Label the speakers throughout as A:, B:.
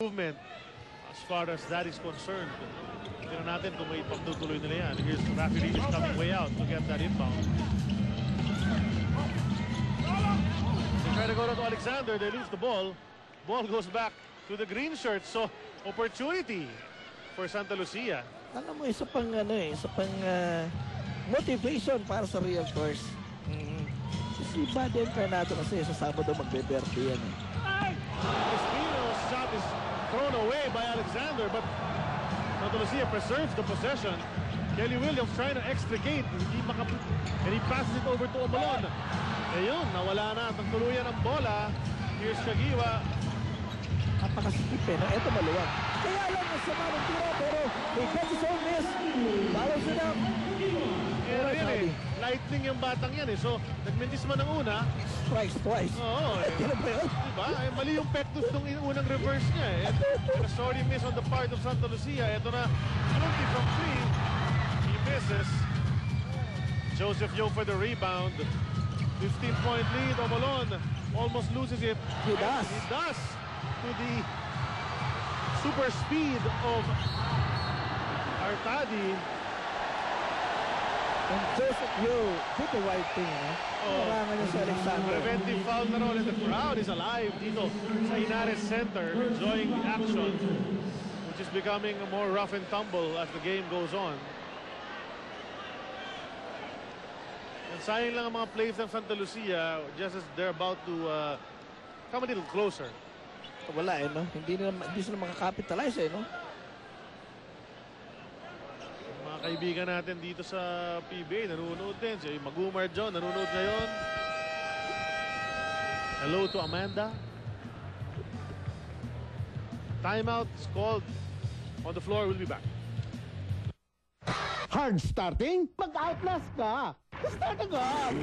A: Movement as far as that is concerned. Tingnan natin kung may pagtutuloy nila yan. Here's Rafi Reeves coming way out to get that inbound. They try to go to Alexander. They lose the ball. Ball goes back to the green shirt. So, opportunity for Santa Lucia.
B: Alam mo, isa pang motivation para sa Real Force. Si Buddy Encarnato kasi sa Sabado magbe-birthday yan.
A: Espino's shot is thrown away by Alexander, but Santa Lucia preserves the possession. Kelly Williams trying to extricate, and he passes it over to Omolon. Ayun, nawala na ang tuluyan ng bola. Here's Kagiwa.
B: Napakasikip eh, no? Ito maluwag. Kaya lang ang sama ng tira, pero may catch his own miss. Follows it up.
A: Really, lightning yung batang yan eh. So, nagmintis man ng una.
B: Strikes twice.
A: Oo. Diba? Eh, mali yung pectus nung unang reverse niya eh. And a sorry miss on the part of Santa Lucia. Ito na, 20 from 3. He misses. Joseph Yo for the rebound. 15-point lead. Omolon almost loses it.
B: He does.
A: He does. To the super speed of Artadi.
B: And Joseph Yo did the right thing, no? Marangan niya si Alexander.
A: Preventive foul na ron, and the crowd is alive dito sa Inares Center, enjoying the action, which is becoming more rough and tumble as the game goes on. And sayang lang ang mga plays ng Santa Lucia just as they're about to come a little closer.
B: Wala eh, no? Hindi sila makakapitalize eh, no?
A: Mga kaibigan natin dito sa PBA, nanonood din. Si Magumar John, nanonood ngayon. Hello to Amanda. Timeout is called. On the floor, we'll be back.
C: Hard starting? Mag-outlast ka! Start agad!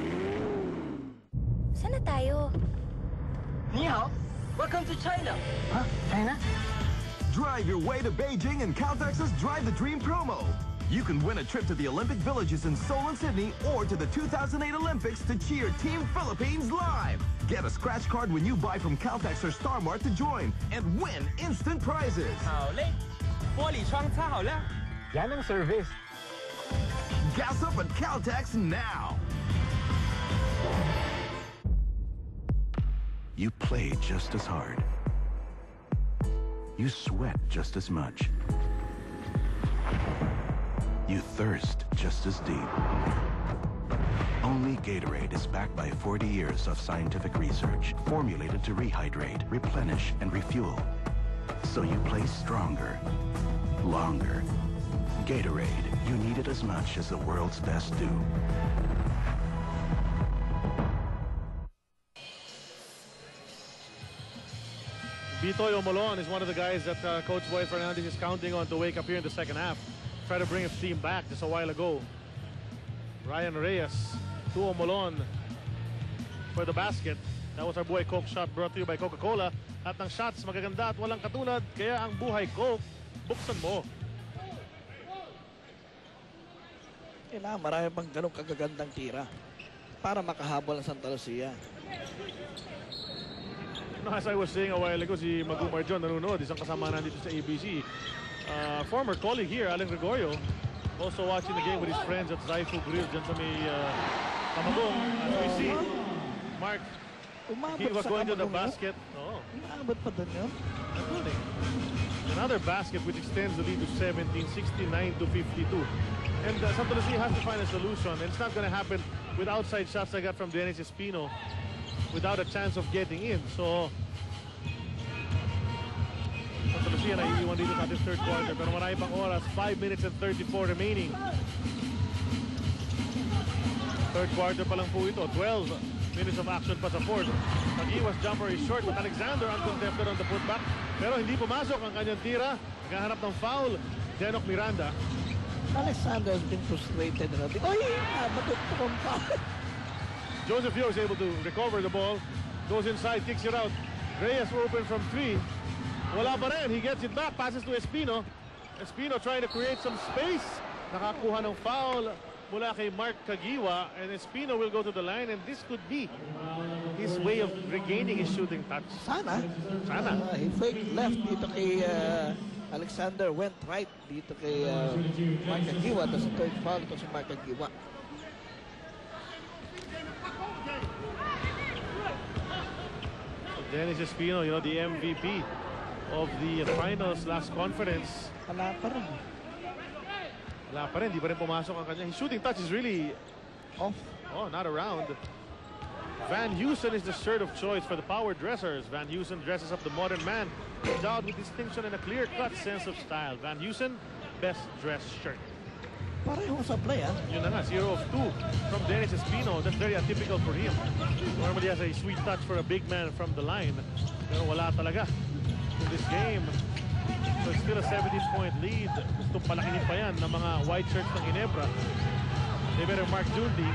D: Saan na tayo?
E: Ni hao, welcome to China.
C: Huh? China?
F: Drive your way to Beijing in Caltex's Drive the Dream promo. You can win a trip to the Olympic Villages in Seoul and Sydney or to the 2008 Olympics to cheer Team Philippines live. Get a scratch card when you buy from Caltex or Star Mart to join and win instant prizes.
E: 好嘞，玻璃窗擦好了。
C: Yan ang service.
F: Gas up at Caltex now.
G: You play just as hard. You sweat just as much. You thirst just as deep. Only Gatorade is backed by 40 years of scientific research, formulated to rehydrate, replenish, and refuel. So you play stronger, longer. Gatorade, you need it as much as the world's best do.
A: Bitoy Omolon is one of the guys that Coach Boy Fernandez is counting on to wake up here in the second half. Try to bring his team back just a while ago. Ryan Reyes to Omolon for the basket. That was our Buhay Coke shot brought to you by Coca-Cola. At ng shots magaganda at walang katulad, kaya ang Buhay Coke, buksan mo.
B: Kailangan marami pang ganong kagagandang tira para makahabol ang Santa Lucia.
A: As I was saying a while ago, si Magumar John nanonood, isang kasama na dito sa ABC. Former colleague here, Alan Gregorio, also watching the game with his friends at Zaifu Grill dyan sa may Kamagong. As we see, Mark, he was going to the basket. Oh.
B: Umabot pa doon yun?
A: Another basket which extends the lead to 17, 69 to 52. And Santa Lucia has to find a solution. And it's not going to happen with outside shots I got from Dennis Espino without a chance of getting in. So, Santa Lucia naiiwan dito sa ating third quarter. Pero marami pang oras. 5 minutes and 34 remaining. Third quarter pa lang po ito. 12 minutes of action pa sa fourth. Kagiwa's jumper is short, but Alexander uncontested on the putback. Pero hindi pumasok ang kanyang tira. Naghahanap ng foul. Denok Miranda.
B: Alexander has been frustrated. Oy! Matutupong pa.
A: Joseph Yo is able to recover the ball. Goes inside, kicks it out. Reyes open from 3. Wala pa rin. He gets it back. Passes to Espino. Espino trying to create some space. Nakakuha ng foul mula kay Mark Kagiwa. And Espino will go to the line. And this could be his way of regaining his shooting touch.
B: Sana.
A: Sana.
B: He faked left dito kay Alexander, went right dito kay Mark Agiwa. Tapos third foul ito si Mark Agiwa.
A: Dennis Espino, you know, the MVP of the finals last conference.
B: Wala pa rin.
A: Wala pa rin, di pa rin pumasok ang kanya. His shooting touch is really
B: Off.
A: oh, not around. Van Heusen is the shirt of choice for the power dressers. Van Heusen dresses up the modern man, endowed with distinction and a clear-cut sense of style. Van Heusen, best dressed shirt.
B: Parehong sablay,
A: Yun na nga, 0 of 2 from Dennis Espino. That's very atypical for him. Normally has a sweet touch for a big man from the line. Pero wala talaga in this game. So it's still a 17-point lead. Gustong palakihin pa yan ng mga white shirts ng Ginebra. They better mark Jundi.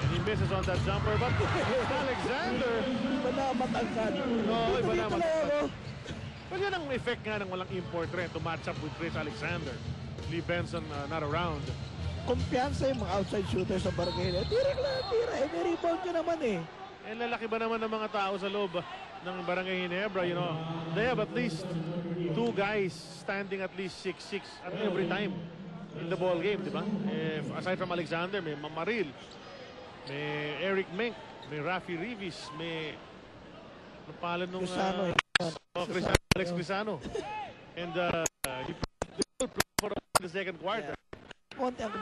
A: And he misses on that jumper. But Alexander.
B: Iba na matangkad.
A: No, iba na
B: Dito
A: matangkad. Well, yan ang effect nga ng walang import rin to match up with Chris Alexander. Lee Benson not around.
B: Kumpiyansa yung mga outside shooters sa Barangay. Tira lang, tira. May rebound nyo naman eh.
A: Eh, lalaki ba naman ng mga tao sa loob ng Barangay Ginebra, you know? They have at least 2 guys standing at least 6'6" at every time in the ball game, di ba? Aside from Alexander, may Mamaril, may Eric Menk, may Rafi Rivis, may napalan nung
B: Crisano.
A: Alex Crisano. And he played for the second quarter.
B: Konti ang